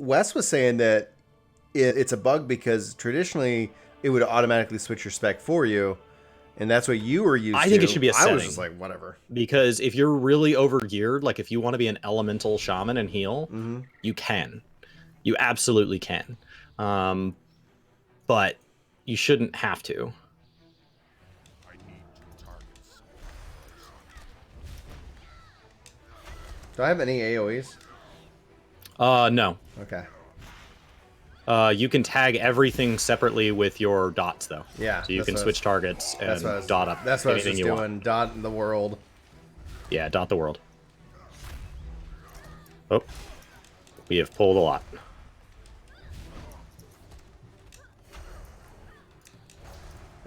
Wes was saying that it's a bug because traditionally it would automatically switch your spec for you, and that's what you were used to. I think it should be a setting. I was just like, whatever. Because if you're really overgeared, like if you want to be an elemental shaman and heal, you can. You absolutely can. But you shouldn't have to. Do I have any AoEs? No. Okay. You can tag everything separately with your dots, though. Yeah. So you can switch targets and dot up. That's what I was just doing. Want. Dot in the world. Yeah, dot the world. Oh. We have pulled a lot.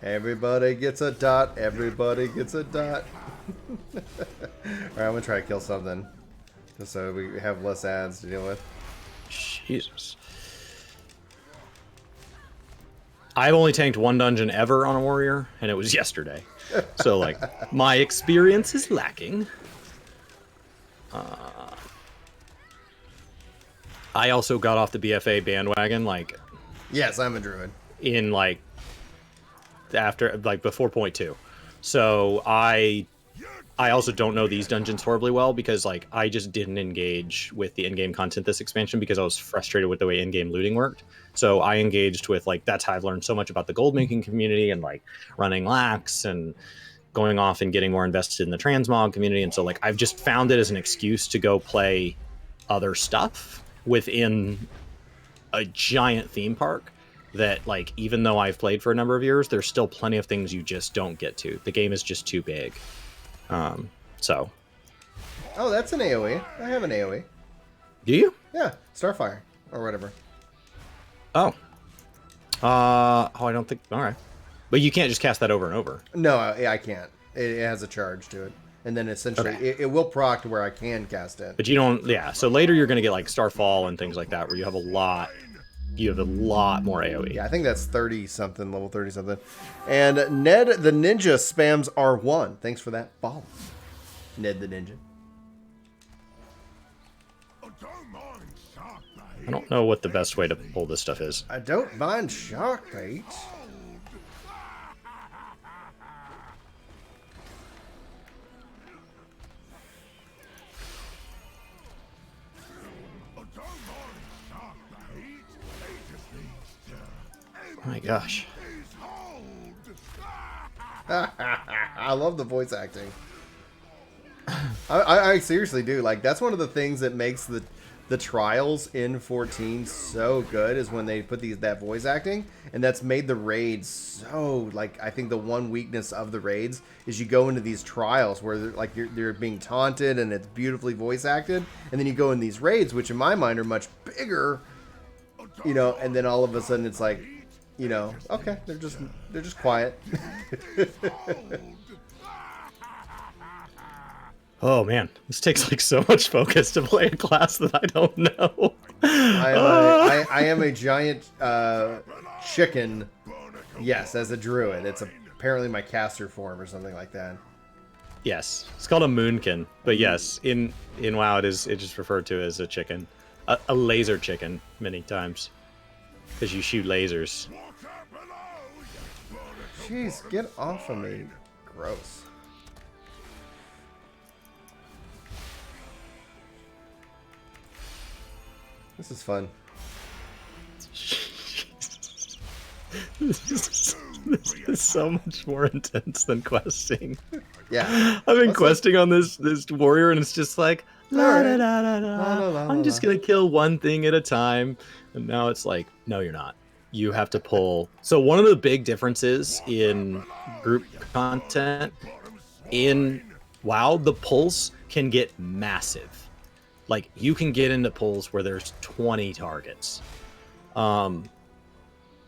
Everybody gets a dot. Everybody gets a dot. Alright, I'm going to try to kill something. Just so we have less ads to deal with. Jesus. I've only tanked one dungeon ever on a warrior, and it was yesterday. So, like, my experience is lacking. I also got off the BFA bandwagon, like... Yes, I'm a druid. In, like, after, like, before point 2. So, I also don't know these dungeons horribly well because, like, I just didn't engage with the in-game content this expansion because I was frustrated with the way in-game looting worked. So I engaged with, like, that's how I've learned so much about the gold making community and, like, running lax and going off and getting more invested in the transmog community. And so, like, I've just found it as an excuse to go play other stuff within a giant theme park that, like, even though I've played for a number of years, there's still plenty of things you just don't get to. The game is just too big. So. Oh, that's an AoE. I have an AoE. Do you? Yeah, Starfire or whatever. Oh. I don't think. All right. But you can't just cast that over and over. No, I can't. It has a charge to it. And then essentially it will proc to where I can cast it. But you don't. Yeah. So later you're going to get like Starfall and things like that where you have a lot. You have a lot more AoE. Yeah, I think that's 30-something, level 30-something. And Ned the Ninja spams R1. Thanks for that follow. Ned the Ninja. I don't know what the best way to pull this stuff is. I don't mind shark bait. Oh my gosh. I love the voice acting. I seriously do. Like, that's one of the things that makes the trials in 14 so good is when they put that voice acting, and that's made the raids so, like, I think the one weakness of the raids is you go into these trials where they're being taunted and it's beautifully voice acted, and then you go in these raids, which in my mind are much bigger, you know, and then all of a sudden it's like, you know, okay, they're just quiet. Oh man, this takes like so much focus to play a class that I don't know. I am a giant chicken. Yes, as a druid. It's apparently my caster form or something like that. Yes, it's called a moonkin, but yes, in WoW it is just referred to as a chicken, a laser chicken many times, because you shoot lasers. Jeez, get off of me! Gross. This is fun. This is so much more intense than questing. Yeah. I've been questing on this warrior, and it's just like, la da da da da. I'm just gonna kill one thing at a time. And now it's like, no, you're not. You have to pull. So one of the big differences in group content in WoW, the pulls can get massive. Like, you can get into pulls where there's 20 targets.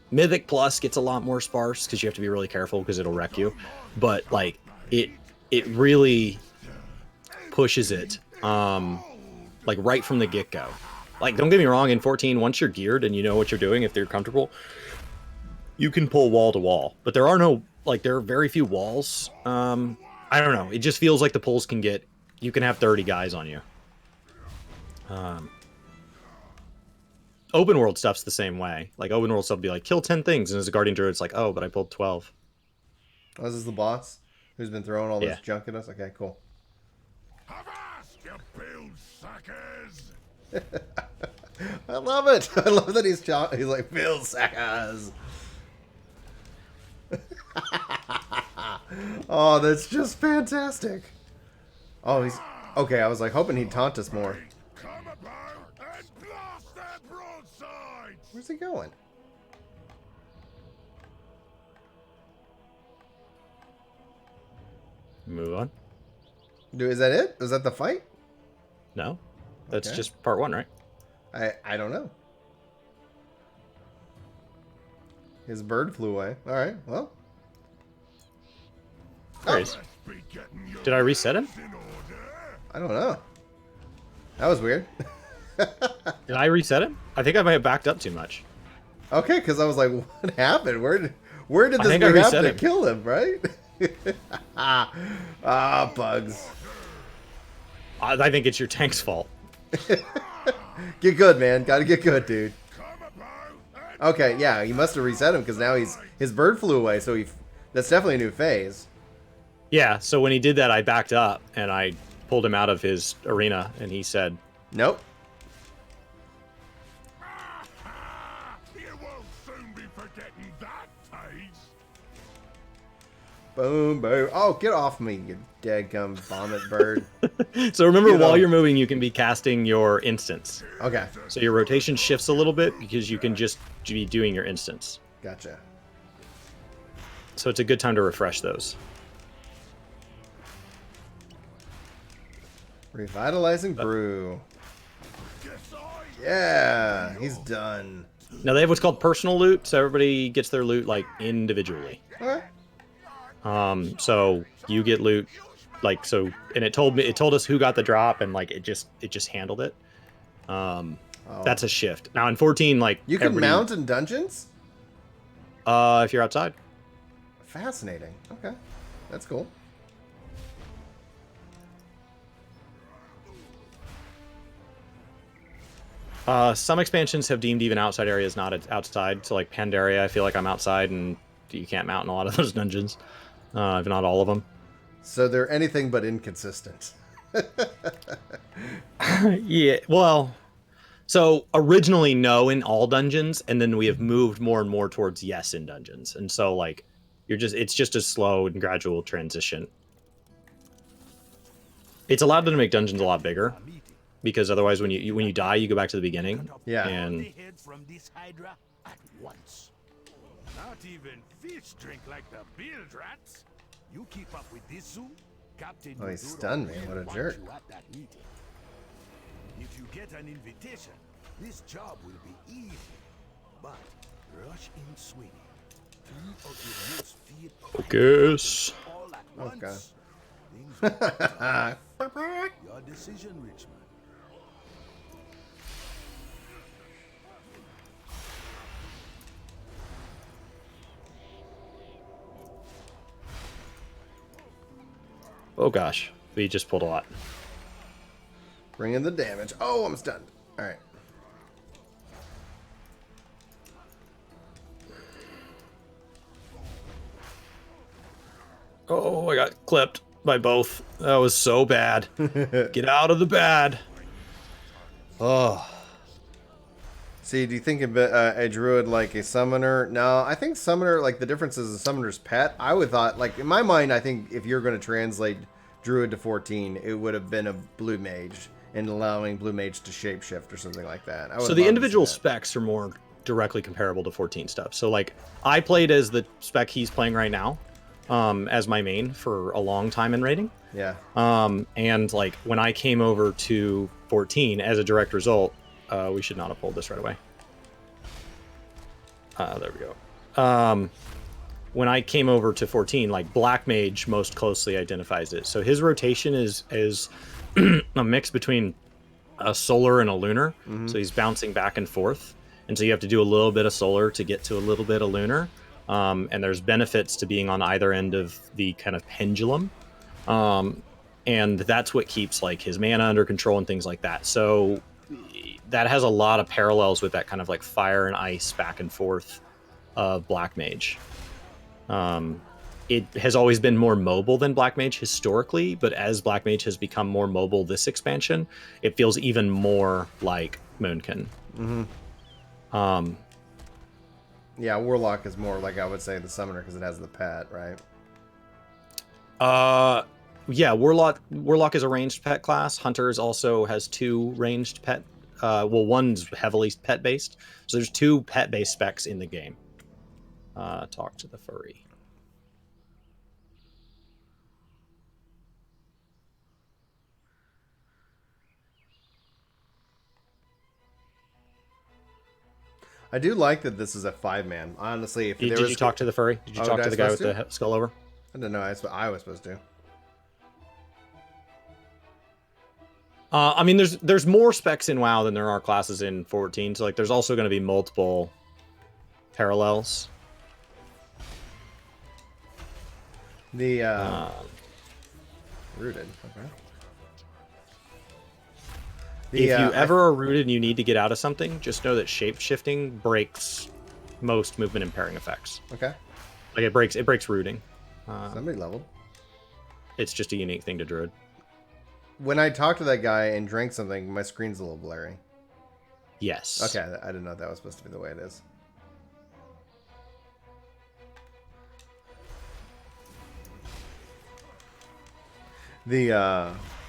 Mythic Plus gets a lot more sparse because you have to be really careful because it'll wreck you. But, like, it really pushes it, like, right from the get-go. Like, don't get me wrong, in 14, once you're geared and you know what you're doing, if you're comfortable, you can pull wall to wall. But there are no, like, there are very few walls. I don't know. It just feels like the pulls can get, you can have 30 guys on you. open world stuff's the same way. Like open world stuff will be like kill 10 things, and as a guardian druid, it's like, oh, but I pulled 12. Oh, this is the boss who's been throwing all this Yeah. junk at us. Okay, cool. Avast, you bill suckers! I love it. I love that he's like Bill Sackers. Oh, that's just fantastic. Oh, he's okay. I was like hoping he'd taunt us more. Come about and blast their broadsides! Where's he going? Move on. Is that it? Is that the fight? No, that's Okay. just part 1, right? I don't know. His bird flew away. All right. Well. There he is. Be getting your Did I reset him? in order. I don't know. That was weird. Did I reset him? I think I might have backed up too much. Okay, because I was like, what happened? Where did I this think I dude happen reset to him. kill him? Right? Bugs. I think it's your tank's fault. Get good, man. Got to get good, dude. Come about and Okay, yeah, he must have reset him because now his bird flew away. So that's definitely a new phase. Yeah, so when he did that, I backed up and I pulled him out of his arena, and he said, Nope. you won't soon be forgetting that taste. Boom, boom. Oh, get off me, you dadgum vomit bird. so remember, You know. while you're moving, you can be casting your instance. Okay, So your rotation shifts a little bit because you can just be doing your instance. gotcha. So it's a good time to refresh those. Revitalizing brew. Guess I Yeah, he's done. Now they have what's called personal loot, so everybody gets their loot like individually. Okay. So you get loot, like so, and it told us who got the drop, and like it just handled it. That's a shift. Now in 14, like You can mount in dungeons? if you're outside. Fascinating. Okay, that's cool. Some expansions have deemed even outside areas not outside. So like Pandaria, I feel like I'm outside, and you can't mount in a lot of those dungeons, if not all of them. So they're anything but inconsistent. Yeah, well, so originally no in all dungeons, and then we have moved more and more towards yes in dungeons, and so like it's just a slow and gradual transition. It's allowed them to make dungeons a lot bigger, because otherwise when you die, you go back to the beginning. Yeah. And head from this hydra at once. not even fish drink like the bilge rats. You keep up with this soon, Captain. Oh, he Maduro stunned me. will What a want jerk. you at that meeting. If you get an invitation, this job will be easy. But rush in swinging. 3 of your most feared focus. all at Okay. once. Things will be tough. Your decision, Richmond. Oh gosh, we just pulled a lot. Bring in the damage. Oh, I'm stunned. All right. Oh, I got clipped by both. That was so bad. Get out of the bad. Oh. See, do you think a druid like a summoner? No, I think summoner, like the difference is a summoner's pet. I would thought, like in my mind, I think if you're going to translate druid to 14, it would have been a blue mage and allowing blue mage to shapeshift or something like that. I would So love the to see individual that. specs are more directly comparable to 14 stuff. So like I played as the spec he's playing right now, as my main for a long time in raiding. Yeah. And like when I came over to 14 as a direct result, we should not have pulled this right away. There we go. When I came over to 14, like Black Mage most closely identifies it. So his rotation is a mix between a solar and a lunar. So he's bouncing back and forth. And so you have to do a little bit of solar to get to a little bit of lunar. And there's benefits to being on either end of the kind of pendulum. And that's what keeps like his mana under control and things like that. So that has a lot of parallels with that kind of like fire and ice back and forth of Black Mage. It has always been more mobile than Black Mage historically, but as Black Mage has become more mobile this expansion, it feels even more like Moonkin. Yeah, Warlock is more like, I would say, the summoner because it has the pet, right? Yeah, Warlock is a ranged pet class. Hunters also has 2 ranged pet. Well, one's heavily pet based, so there's 2 pet based specs in the game. Talk to the furry. I do like that this is a 5-man. Honestly, if Did you talk to the furry? Did you talk to the guy with the skull over? I didn't know I was supposed to. I mean, there's more specs in WoW than there are classes in 14. So like, there's also going to be multiple parallels. The rooted. Okay. If you ever are rooted and you need to get out of something, just know that shape-shifting breaks most movement impairing effects. Okay. Like it breaks rooting. Somebody leveled. It's just a unique thing to Druid. When I talked to that guy and drank something, my screen's a little blurry. Yes. Okay, I didn't know that was supposed to be the way it is.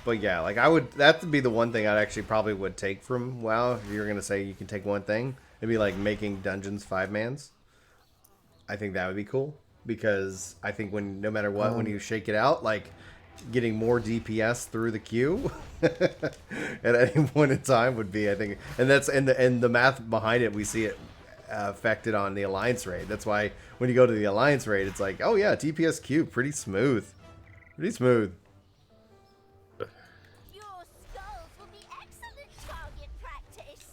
But yeah, like that would be the one thing I'd actually probably would take from WoW. If you were gonna say you can take one thing, it'd be like making dungeons 5-mans. I think that would be cool because I think no matter what, when you shake it out, like getting more DPS through the queue at any point in time would be, I think, and that's and the math behind it, we see it affected on the alliance raid. That's why when you go to the alliance raid, it's like, oh yeah, DPS queue pretty smooth.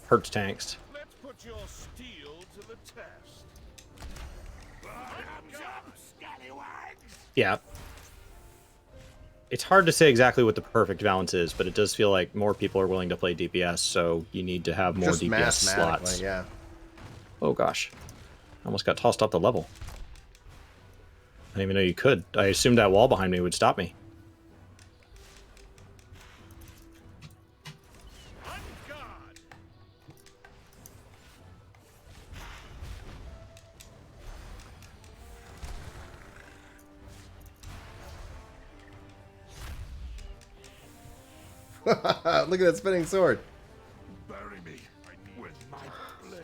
Hurts tanks. Let's put your steel to the test. Jump, scallywags! Yeah. It's hard to say exactly what the perfect balance is, but it does feel like more people are willing to play DPS, so you need to have more Just DPS slots. Yeah. Oh gosh. I almost got tossed off the level. I didn't even know you could. I assumed that wall behind me would stop me. Look at that spinning sword. Bury me with my blade.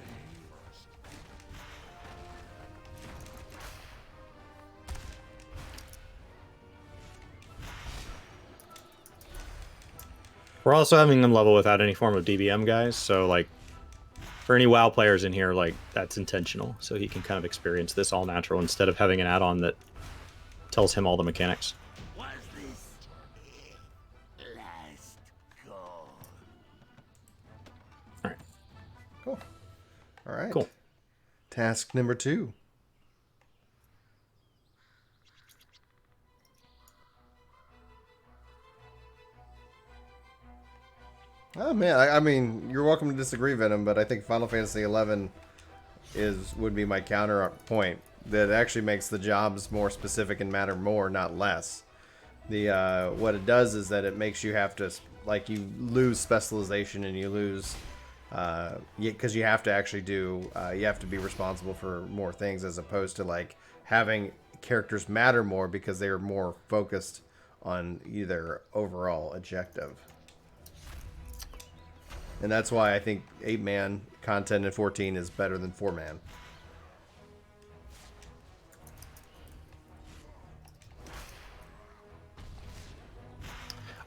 We're also having them level without any form of DBM, guys, so like for any WoW players in here, like that's intentional, so he can kind of experience this all natural instead of having an add-on that tells him all the mechanics. Was this last call? All right. Cool. All right. Cool. Task number 2. Oh man, I mean, you're welcome to disagree, Venom, but I think Final Fantasy XI would be my counterpoint. That actually makes the jobs more specific and matter more, not less. What it does is that it makes you have to, like, you lose specialization and you lose, because you have to actually you have to be responsible for more things as opposed to like having characters matter more because they are more focused on either overall objective. And that's why I think 8-man content in 14 is better than 4-man.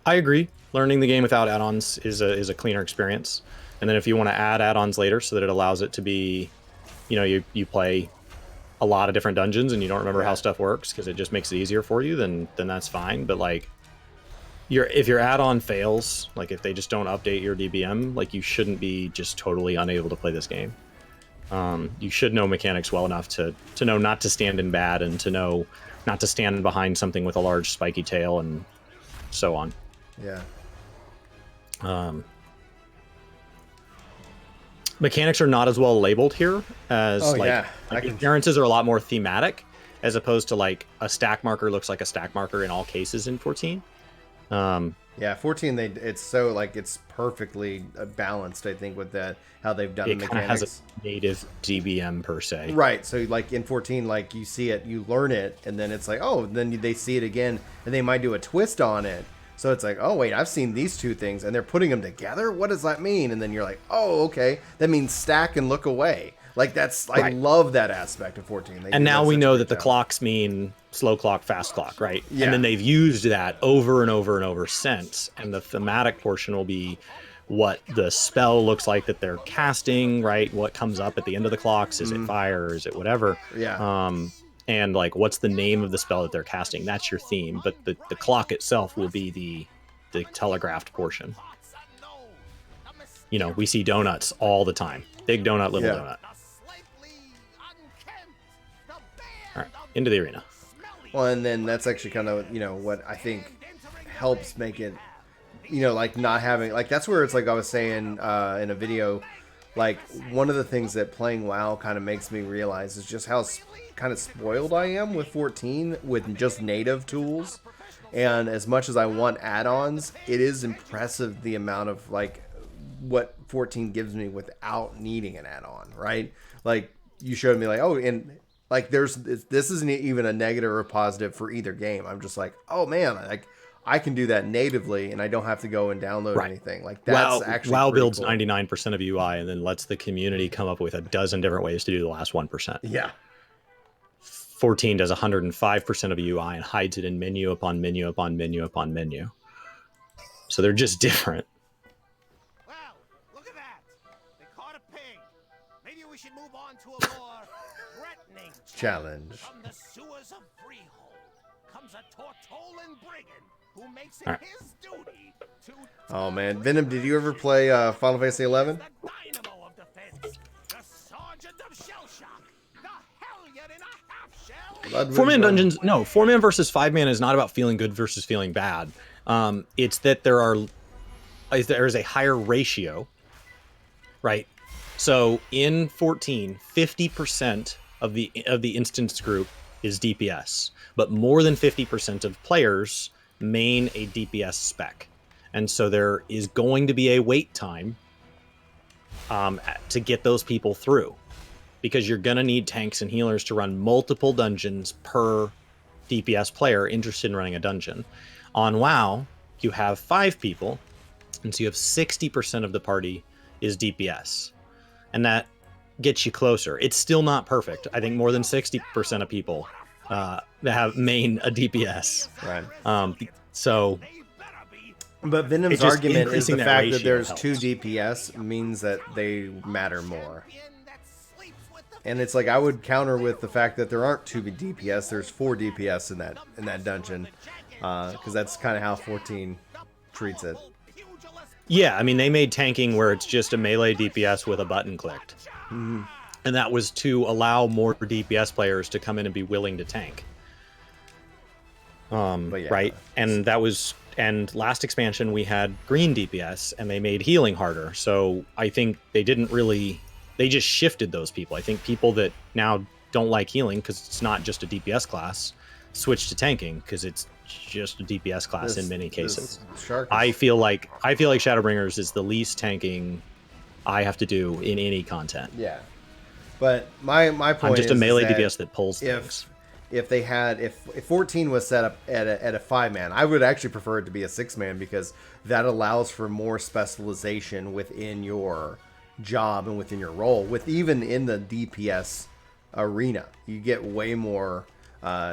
I agree. Learning the game without add-ons is a cleaner experience. And then if you want to add add-ons later so that it allows it to be, you know, you play a lot of different dungeons and you don't remember how stuff works because it just makes it easier for you, then that's fine. But like, if your add-on fails, like if they just don't update your DBM, like you shouldn't be just totally unable to play this game. You should know mechanics well enough to know not to stand in bad and to know not to stand behind something with a large spiky tail and so on. Yeah. mechanics are not as well labeled here as Oh, like, yeah. like appearances are a lot more thematic, as opposed to like a stack marker looks like a stack marker in all cases in 14. Yeah, 14. It's so like it's perfectly balanced. I think with that how they've done It the kind of has mechanics. a native DBM per se. Right. So like in 14, like you see it, you learn it, and then it's like, oh, then they see it again, and they might do a twist on it. So it's like, oh wait, I've seen these two things, and they're putting them together. What does that mean? And then you're like, oh, okay, that means stack and look away. Like that's I Right. love that aspect of 14. And now we know that the clock. clocks mean slow clock, fast clock, right? Yeah. And then they've used that over and over and over since. And the thematic portion will be what the spell looks like that they're casting, right? What comes up at the end of the clocks? Is it fire? Is it whatever? Yeah. And like, what's the name of the spell that they're casting? That's your theme. But the clock itself will be the telegraphed portion. You know, we see donuts all the time. Big donut, little donut. All right, into the arena. Well, and then that's actually kind of, what I think helps make it, like not having, like that's where it's like I was saying in a video, like one of the things that playing WoW kind of makes me realize is just how kind of spoiled I am with 14 with just native tools. And as much as I want add-ons, it is impressive the amount of like what 14 gives me without needing an add-on, right? Like you showed me like, oh, and like this isn't even a negative or a positive for either game. I'm just like, oh man, like I can do that natively and I don't have to go and download anything. Like that's actually WoW pretty builds cool. 99% of UI and then lets the community come up with a dozen different ways to do the last 1%. Yeah. 14 does 105% of UI and hides it in menu upon menu upon menu upon menu. So they're just different. Well, look at that. They caught a pig. Maybe we should move on to a more threatening Challenge. From the sewers of Freehold comes a Tortolan brigand who makes it All right. his duty to Oh man, Venom, did you ever play Final Fantasy 11? the dynamo of defense, the sergeant of shell shock, the hellion in a half shell. 4-man dungeons, no, 4-man versus 5-man is not about feeling good versus feeling bad. It's that there is a higher ratio, right? So in 14, 50% of the instance group is DPS, but more than 50% of players main a DPS spec. And so there is going to be a wait time to get those people through, because you're going to need tanks and healers to run multiple dungeons per DPS player interested in running a dungeon. On WoW, you have 5 people, and so you have 60% of the party is DPS. And that gets you closer. It's still not perfect. I think more than 60% of people that have main a DPS. Right. So But Venom's It's just argument is the increasing that fact that ratio there's helps. 2 DPS means that they matter more. And it's like I would counter with the fact that there aren't 2 DPS, there's 4 DPS in that dungeon, because that's kind of how 14 treats it. yeah, I mean, they made tanking where it's just a melee DPS with a button clicked. And that was to allow more DPS players to come in and be willing to tank. But yeah, Right? And that was... And last expansion, we had green DPS, and they made healing harder. So I think they didn't really... They just shifted those people. I think people that now don't like healing, because it's not just a DPS class, switch to tanking, because it's just a DPS class in many cases. Shark I feel like Shadowbringers is the least tanking I have to do in any content. Yeah. But my point I'm just is a melee that DPS that pulls things. if 14 was set up at a 5-man, I would actually prefer it to be a 6-man, because that allows for more specialization within your job and within your role. With even in the DPS arena, you get way more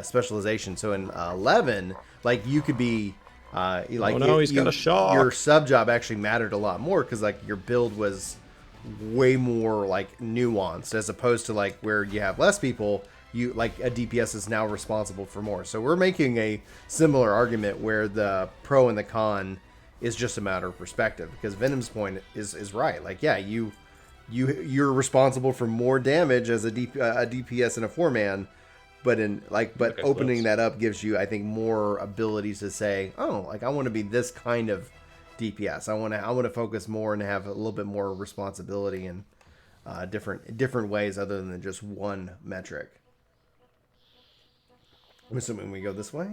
specialization. So in 11, like you could be like, Oh no, he's got a shock. Your sub job actually mattered a lot more, because like your build was way more like nuanced, as opposed to like where you have less people, you like a DPS is now responsible for more. So we're making a similar argument where the pro and the con is just a matter of perspective, because Venom's point is right. Like, yeah, you're responsible for more damage as a DPS in a 4-man, but Okay, opening close. that up gives you, I think, more abilities to say, oh, like I want to be this kind of DPS. I want to focus more and have a little bit more responsibility, and different ways other than just one metric. I'm assuming we go this way.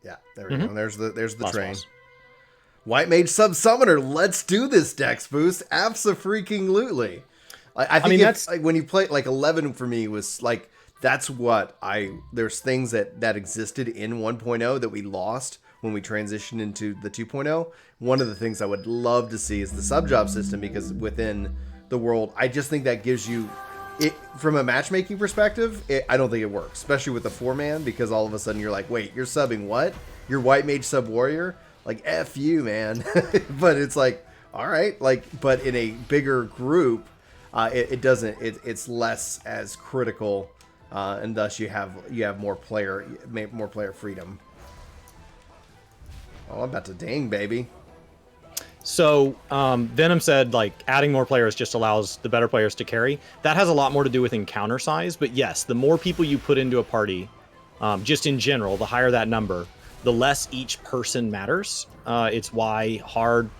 Yeah, there we go. There's the Lost train. balls. White Mage Sub Summoner. Let's do this Dex boost. Abso-freaking-lutely. I think mean, that's like when you play like 11 for me was like that's what there's things that existed in 1.0 that we lost when we transitioned into the 2.0. One of the things I would love to see is the sub job system, because within the world, I just think that gives you it from a matchmaking perspective. I don't think it works, especially with the 4-man, because all of a sudden you're like, wait, you're subbing what? You're White Mage Sub Warrior? Like, F you, man. But it's like, all right, like, but in a bigger group, it doesn't. It's less as critical, and thus you have more player freedom. Oh, I'm about to ding, baby. So Venom said like adding more players just allows the better players to carry. That has a lot more to do with encounter size, but yes, the more people you put into a party, just in general, the higher that number, the less each person matters. It's why hard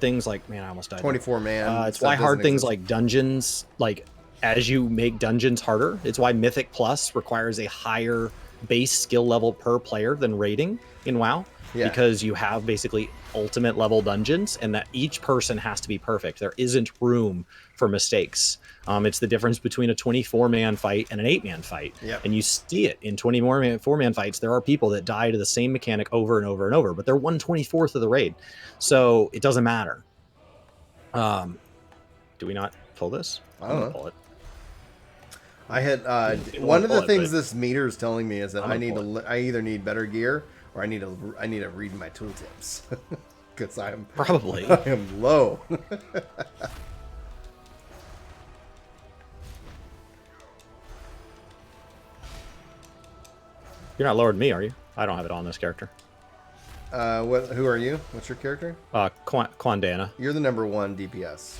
things like, man, I almost died. 24-man. It's why hard things like dungeons, like as you make dungeons harder, it's why Mythic Plus requires a higher base skill level per player than raiding in WoW. Yeah. Because you have basically ultimate level dungeons, and that each person has to be perfect. There isn't room for mistakes. It's the difference between a 24-man fight and an 8-man fight. Yep. And you see it in 24-man fights. There are people that die to the same mechanic over and over and over, but they're 1/24th of the raid. So it doesn't matter. Do we not pull this? I don't know. Pull it. I had one of the things this meter is telling me is that I either need better gear or I need to read my tooltips, because I am low. You're not lower than me, are you? I don't have it on this character. Who are you? What's your character? Quandana. You're the number 1 DPS.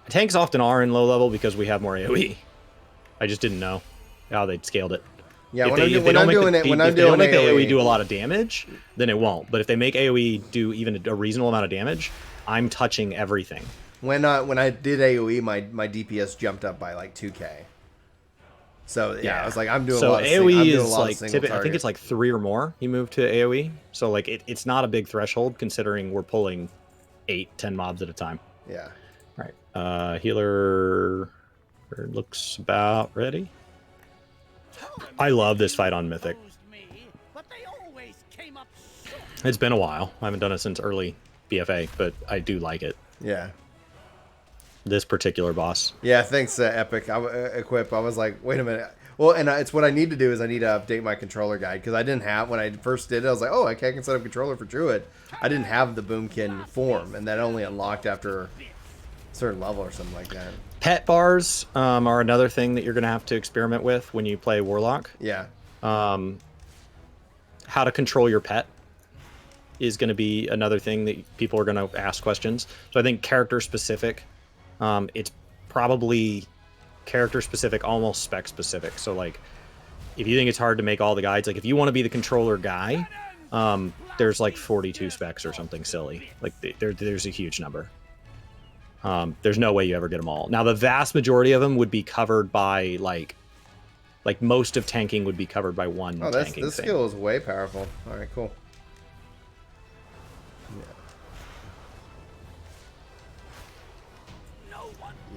Tanks often are in low level because we have more AoE. I just didn't know how they'd scaled it. Yeah, when I'm doing AoE do a lot of damage, then it won't. But if they make AoE do even a reasonable amount of damage, I'm touching everything. When I did AoE, my DPS jumped up by like 2k. So yeah, I was like, I'm doing a lot of AoE is like I think it's like 3 or more. You move to AoE, so like it's not a big threshold considering we're pulling 8-10 mobs at a time. Yeah. All right. Healer looks about ready. I love this fight on Mythic. It's been a while. I haven't done it since early BFA, but I do like it. Yeah. This particular boss. Yeah, thanks, Epic. Equip. I was like, wait a minute. Well, and it's what I need to do is I need to update my controller guide, because I didn't have, when I first did it, I was like, oh, I can set up controller for Druid. I didn't have the Boomkin form, and that only unlocked after a certain level or something like that. Pet bars are another thing that you're going to have to experiment with when you play Warlock. Yeah. How to control your pet is going to be another thing that people are going to ask questions. So I think character specific, it's probably character specific, almost spec specific. So like, if you think it's hard to make all the guides, like if you want to be the controller guy, there's like 42 specs or something silly. Like there's a huge number. There's no way you ever get them all. Now, the vast majority of them would be covered by like most of tanking would be covered by one. Oh, this skill is way powerful. All right, cool.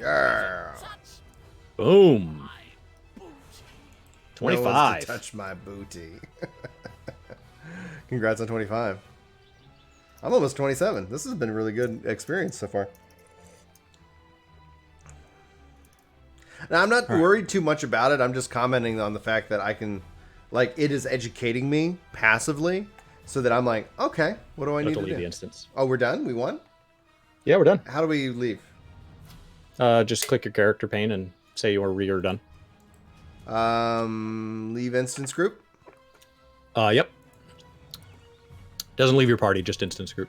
Yeah. Boom. 25. No one's to touch my booty. Congrats on 25. I'm almost 27. This has been a really good experience so far. Now, I'm not worried too much about it. I'm just commenting on the fact that I can, like, it is educating me passively, so that I'm like, okay, what do I need to do? The instance. Oh, we're done? We won? Yeah, we're done. How do we leave? Just click your character pane and say you're done. Leave instance group? Yep. Doesn't leave your party, just instance group.